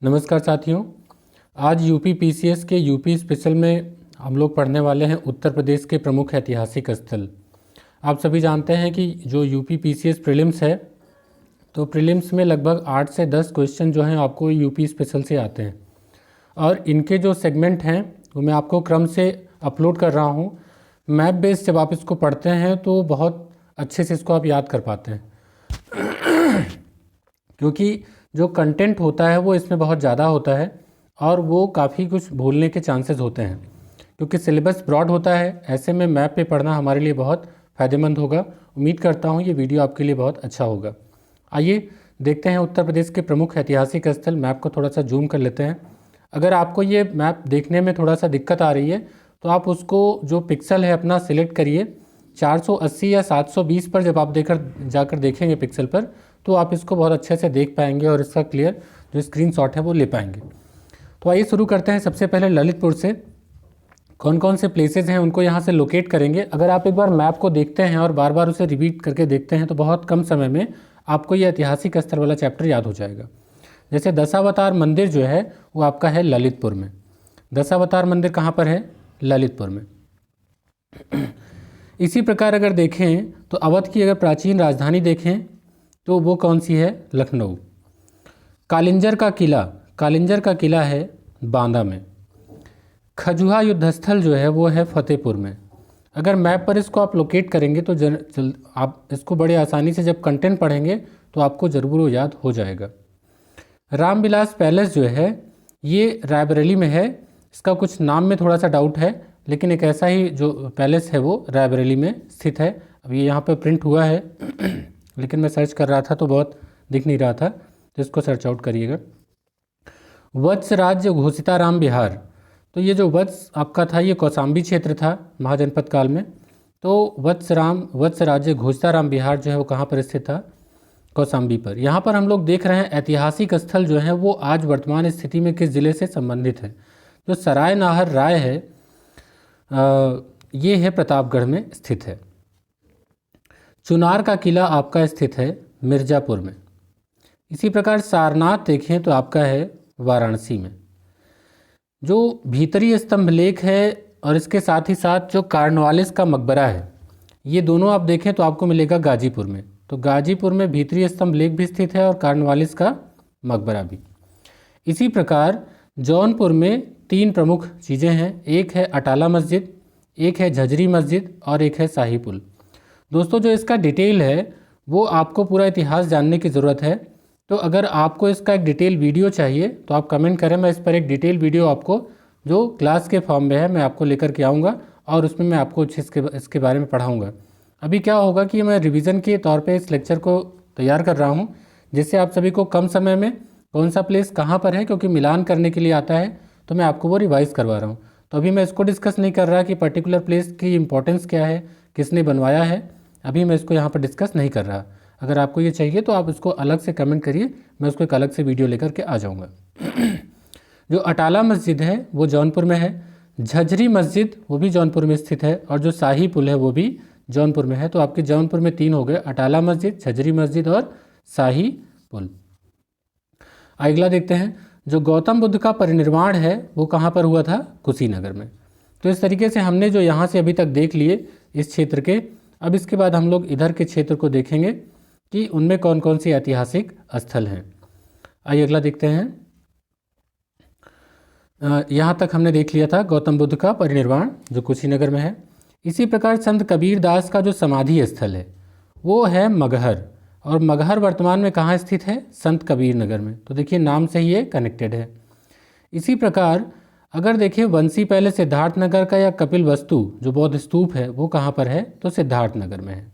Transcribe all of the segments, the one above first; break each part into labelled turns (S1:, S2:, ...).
S1: नमस्कार साथियों। आज यूपी पीसीएस के यूपी स्पेशल में हम लोग पढ़ने वाले हैं उत्तर प्रदेश के प्रमुख ऐतिहासिक स्थल। आप सभी जानते हैं कि जो यूपी पीसीएस प्रीलिम्स है, तो प्रीलिम्स में लगभग 8 से 10 क्वेश्चन जो हैं आपको यूपी स्पेशल से आते हैं और इनके जो सेगमेंट हैं वो मैं आपको क्रम से अपलोड कर रहा हूँ। मैप बेस्ड जब आप इसको पढ़ते हैं तो बहुत अच्छे से इसको आप याद कर पाते हैं क्योंकि जो कंटेंट होता है वो इसमें बहुत ज़्यादा होता है और वो काफ़ी कुछ भूलने के चांसेस होते हैं क्योंकि सिलेबस ब्रॉड होता है। ऐसे में मैप पे पढ़ना हमारे लिए बहुत फ़ायदेमंद होगा। उम्मीद करता हूँ ये वीडियो आपके लिए बहुत अच्छा होगा। आइए देखते हैं उत्तर प्रदेश के प्रमुख ऐतिहासिक स्थल। मैप को थोड़ा सा जूम कर लेते हैं। अगर आपको ये मैप देखने में थोड़ा सा दिक्कत आ रही है तो आप उसको जो पिक्सल है अपना सिलेक्ट करिए। 480 या 720 पर जब आप जाकर देखेंगे पिक्सल पर तो आप इसको बहुत अच्छे से देख पाएंगे और इसका क्लियर जो स्क्रीनशॉट है वो ले पाएंगे। तो आइए शुरू करते हैं। सबसे पहले ललितपुर से कौन कौन से प्लेसेस हैं उनको यहाँ से लोकेट करेंगे। अगर आप एक बार मैप को देखते हैं और बार बार उसे रिपीट करके देखते हैं तो बहुत कम समय में आपको ये ऐतिहासिक स्थल वाला चैप्टर याद हो जाएगा। जैसे दशावतार मंदिर जो है वो आपका है ललितपुर में। दशावतार मंदिर कहाँ पर है? ललितपुर में। इसी प्रकार अगर देखें तो अवध की अगर प्राचीन राजधानी देखें तो वो कौन सी है? लखनऊ। कालिंजर का किला है बांदा में। खजुहा युद्धस्थल जो है वो है फतेहपुर में। अगर मैप पर इसको आप लोकेट करेंगे तो आप इसको बड़े आसानी से जब कंटेंट पढ़ेंगे तो आपको ज़रूर वो याद हो जाएगा। रामविलास पैलेस जो है ये रायबरेली में है। इसका कुछ नाम में थोड़ा सा डाउट है, लेकिन एक ऐसा ही जो पैलेस है वो रायबरेली में स्थित है। अब ये यहाँ पर प्रिंट हुआ है लेकिन मैं सर्च कर रहा था तो बहुत दिख नहीं रहा था, तो इसको सर्च आउट करिएगा। वत्स राज्य घोषिताराम बिहार, तो ये जो वत्स आपका था ये कौशाम्बी क्षेत्र था महाजनपद काल में। तो वत्स राज्य घोषिताराम बिहार जो है वो कहाँ पर स्थित था? कौशाम्बी पर। यहाँ पर हम लोग देख रहे हैं ऐतिहासिक स्थल जो है वो आज वर्तमान स्थिति में किस जिले से संबंधित है। जो सराय नाहर राय है ये है प्रतापगढ़ में स्थित है। चुनार का किला आपका स्थित है मिर्ज़ापुर में। इसी प्रकार सारनाथ देखें तो आपका है वाराणसी में। जो भीतरी स्तंभ लेख है और इसके साथ ही साथ जो कार्नवालिस का मकबरा है ये दोनों आप देखें तो आपको मिलेगा गाजीपुर में। तो गाजीपुर में भीतरी स्तंभ लेख भी स्थित है और कार्नवालिस का मकबरा भी। इसी प्रकार जौनपुर में 3 प्रमुख चीज़ें हैं। एक है अटाला मस्जिद, एक है झजरी मस्जिद और एक है शाही पुल। दोस्तों जो इसका डिटेल है वो आपको पूरा इतिहास जानने की ज़रूरत है, तो अगर आपको इसका एक डिटेल वीडियो चाहिए तो आप कमेंट करें। मैं इस पर एक डिटेल वीडियो आपको जो क्लास के फॉर्म में है मैं आपको लेकर के आऊँगा और उसमें मैं आपको इसके बारे में पढ़ाऊँगा। अभी क्या होगा कि मैं रिवीजन के तौर पे इस लेक्चर को तैयार कर रहा हूँ जिससे आप सभी को कम समय में कौन सा प्लेस कहाँ पर है, क्योंकि मिलान करने के लिए आता है तो मैं आपको वो रिवाइज़ करवा रहा हूँ। तो अभी मैं इसको डिस्कस नहीं कर रहा कि पर्टिकुलर प्लेस की इंपॉर्टेंस क्या है, किसने बनवाया है, अभी मैं इसको यहाँ पर डिस्कस नहीं कर रहा। अगर आपको ये चाहिए तो आप इसको अलग से कमेंट करिए, मैं उसको एक अलग से वीडियो लेकर के आ जाऊँगा। जो अटाला मस्जिद है वो जौनपुर में है। झजरी मस्जिद वो भी जौनपुर में स्थित है और जो शाही पुल है वो भी जौनपुर में है। तो आपके जौनपुर में 3 हो गए, अटाला मस्जिद, झजरी मस्जिद और शाही पुल। अगला देखते हैं। जो गौतम बुद्ध का परिनिर्वाण है वो कहाँ पर हुआ था? कुशीनगर में। तो इस तरीके से हमने जो यहाँ से अभी तक देख लिए इस क्षेत्र के, अब इसके बाद हम लोग इधर के क्षेत्र को देखेंगे कि उनमें कौन कौन से ऐतिहासिक स्थल हैं। आइए अगला देखते हैं। यहाँ तक हमने देख लिया था गौतम बुद्ध का परिनिर्वाण जो कुशीनगर में है। इसी प्रकार संत कबीर दास का जो समाधि स्थल है वो है मगहर, और मगहर वर्तमान में कहाँ स्थित है? संत कबीर नगर में। तो देखिए नाम से ही ये कनेक्टेड है। इसी प्रकार अगर देखिए वंशी पहले सिद्धार्थ नगर का या कपिल वस्तु जो बौद्ध स्तूप है वो कहाँ पर है? तो सिद्धार्थ नगर में है।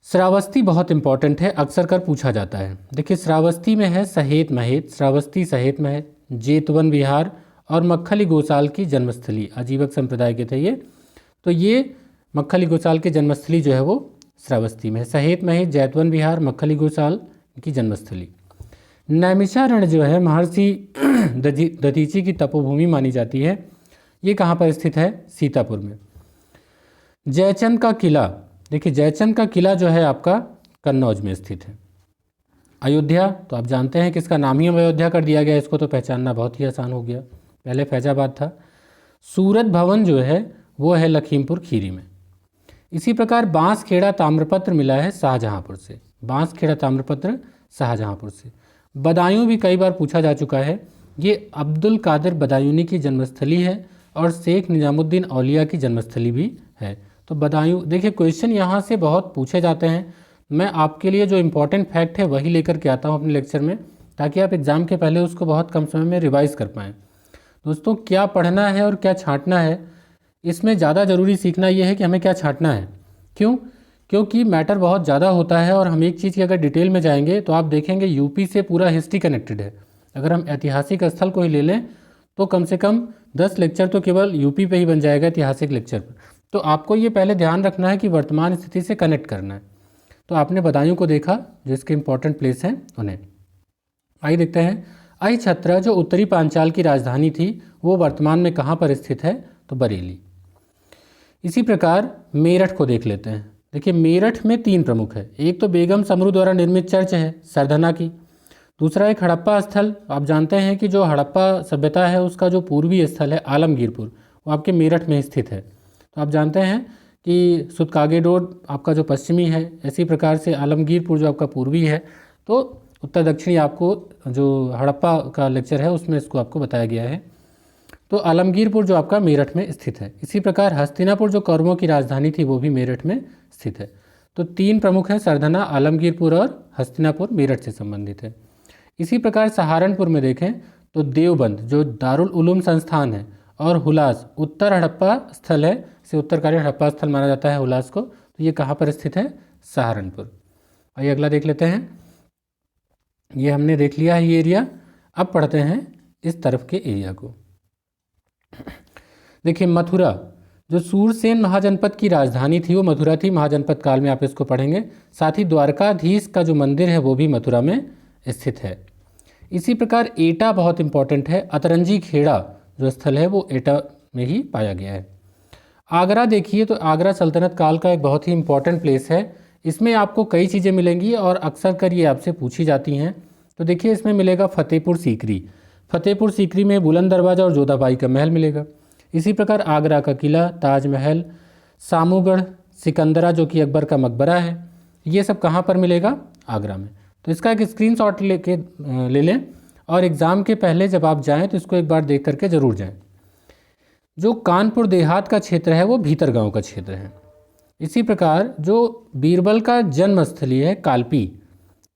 S1: श्रावस्ती बहुत इंपॉर्टेंट है, अक्सर कर पूछा जाता है। देखिए श्रावस्ती में है सहेत महेत, श्रावस्ती सहेत महेत, जेतवन विहार और मक्खली गोसाल की जन्मस्थली। आजीवक संप्रदाय के थे ये। तो ये मक्खली गोसाल की जन्मस्थली जो है वो श्रावस्ती में है। सहेत महेत, जैतवन विहार, मक्खली गोसाल की जन्मस्थली। नैमिषारण्य जो है महर्षि दधीची की तपोभूमि मानी जाती है। ये कहाँ पर स्थित है? सीतापुर में। जयचंद का किला, देखिए जयचंद का किला जो है आपका कन्नौज में स्थित है। अयोध्या, तो आप जानते हैं किसका नाम ही अयोध्या कर दिया गया, इसको तो पहचानना बहुत ही आसान हो गया, पहले फैजाबाद था। सूरत भवन जो है वो है लखीमपुर खीरी में। इसी प्रकार बांसखेड़ा ताम्रपत्र मिला है शाहजहाँपुर से, बांसखेड़ा ताम्रपत्र शाहजहाँपुर से। बदायूं भी कई बार पूछा जा चुका है, ये अब्दुल कादिर बदायूनी की जन्मस्थली है और शेख निजामुद्दीन औलिया की जन्मस्थली भी है। तो बदायूं, देखिए क्वेश्चन यहाँ से बहुत पूछे जाते हैं, मैं आपके लिए जो इम्पोर्टेंट फैक्ट है वही लेकर के आता हूँ अपने लेक्चर में, ताकि आप एग्ज़ाम के पहले उसको बहुत कम समय में रिवाइज़ कर पाएँ। दोस्तों, क्या पढ़ना है और क्या छांटना है, इसमें ज़्यादा ज़रूरी सीखना ये है कि हमें क्या छांटना है। क्यों? क्योंकि मैटर बहुत ज़्यादा होता है और हम एक चीज़ की अगर डिटेल में जाएंगे तो आप देखेंगे यूपी से पूरा हिस्ट्री कनेक्टेड है। अगर हम ऐतिहासिक स्थल को ही ले लें तो कम से कम 10 लेक्चर तो केवल यूपी पे ही बन जाएगा ऐतिहासिक लेक्चर पर। तो आपको ये पहले ध्यान रखना है कि वर्तमान स्थिति से कनेक्ट करना है। तो आपने बदायूं को देखा, जिसके इंपॉर्टेंट प्लेस हैं उन्हें। आइए देखते हैं, अहिछत्रा जो उत्तरी पांचाल की राजधानी थी वो वर्तमान में कहाँ पर स्थित है, तो बरेली। इसी प्रकार मेरठ को देख लेते हैं। देखिए मेरठ में 3 प्रमुख है, एक तो बेगम समरू द्वारा निर्मित चर्च है सरधना की, दूसरा एक हड़प्पा स्थल। आप जानते हैं कि जो हड़प्पा सभ्यता है उसका जो पूर्वी स्थल है आलमगीरपुर, वो आपके मेरठ में स्थित है। तो आप जानते हैं कि सुतकागे रोड आपका जो पश्चिमी है, इसी प्रकार से आलमगीरपुर जो आपका पूर्वी है। तो उत्तर दक्षिणी आपको जो हड़प्पा का लेक्चर है उसमें इसको आपको बताया गया है। तो आलमगीरपुर जो आपका मेरठ में स्थित है। इसी प्रकार हस्तिनापुर जो कौरवों की राजधानी थी वो भी मेरठ में स्थित है। तो 3 प्रमुख हैं, सरधना, आलमगीरपुर और हस्तिनापुर मेरठ से संबंधित है। इसी प्रकार सहारनपुर में देखें तो देवबंद जो दारुल उलूम संस्थान है और हुलास उत्तर हड़प्पा स्थल है, इसे उत्तरकालीन हड़प्पा स्थल माना जाता है हुलास को। तो ये कहाँ पर स्थित है, सहारनपुर। आइए अगला देख लेते हैं। ये हमने देख लिया है ये एरिया। अब पढ़ते हैं इस तरफ के एरिया को। देखिए मथुरा जो सूरसेन महाजनपद की राजधानी थी वो मथुरा थी, महाजनपद काल में आप इसको पढ़ेंगे। साथ ही द्वारकाधीश का जो मंदिर है वो भी मथुरा में स्थित है। इसी प्रकार एटा बहुत इंपॉर्टेंट है, अतरंजी खेड़ा जो स्थल है वो एटा में ही पाया गया है। आगरा देखिए तो आगरा सल्तनत काल का एक बहुत ही इंपॉर्टेंट प्लेस है। इसमें आपको कई चीज़ें मिलेंगी और अक्सर कर ये आपसे पूछी जाती हैं। तो देखिए इसमें मिलेगा फतेहपुर सीकरी, फतेहपुर सीकरी में बुलंद दरवाज़ा और जोधाबाई का महल मिलेगा। इसी प्रकार आगरा का किला, ताजमहल, सामूगढ़, सिकंदरा जो कि अकबर का मकबरा है, ये सब कहाँ पर मिलेगा, आगरा में। तो इसका एक स्क्रीनशॉट ले लें और एग्ज़ाम के पहले जब आप जाएं तो इसको एक बार देख करके ज़रूर जाएं। जो कानपुर देहात का क्षेत्र है वो भीतर गांव का क्षेत्र है। इसी प्रकार जो बीरबल का जन्मस्थली है कालपी,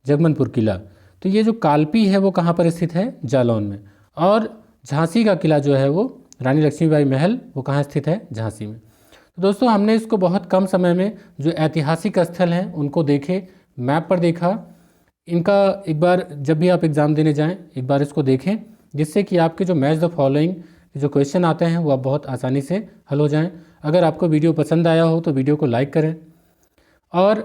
S1: जगमनपुर किला, तो ये जो कालपी है वो कहाँ पर स्थित है, जालौन में। और झांसी का किला जो है वो रानी लक्ष्मीबाई महल, वो कहाँ स्थित है, झांसी में। तो दोस्तों हमने इसको बहुत कम समय में जो ऐतिहासिक स्थल हैं उनको देखे, मैप पर देखा। इनका एक बार जब भी आप एग्ज़ाम देने जाएं एक बार इसको देखें, जिससे कि आपके जो मैच द फॉलोइंग जो क्वेश्चन आते हैं वो आप बहुत आसानी से हल हो जाएं। अगर आपको वीडियो पसंद आया हो तो वीडियो को लाइक करें और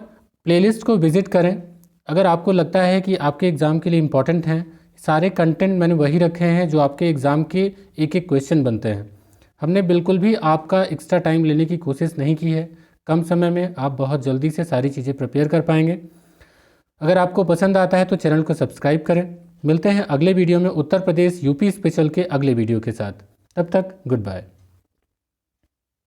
S1: प्लेलिस्ट को विज़िट करें। अगर आपको लगता है कि आपके एग्ज़ाम के लिए इम्पॉर्टेंट हैं, सारे कंटेंट मैंने वही रखे हैं जो आपके एग्ज़ाम के एक एक क्वेश्चन बनते हैं। हमने बिल्कुल भी आपका एक्स्ट्रा टाइम लेने की कोशिश नहीं की है। कम समय में आप बहुत जल्दी से सारी चीज़ें प्रिपेयर कर पाएंगे। अगर आपको पसंद आता है तो चैनल को सब्सक्राइब करें। मिलते हैं अगले वीडियो में उत्तर प्रदेश यूपी स्पेशल के अगले वीडियो के साथ। तब तक गुड बाय।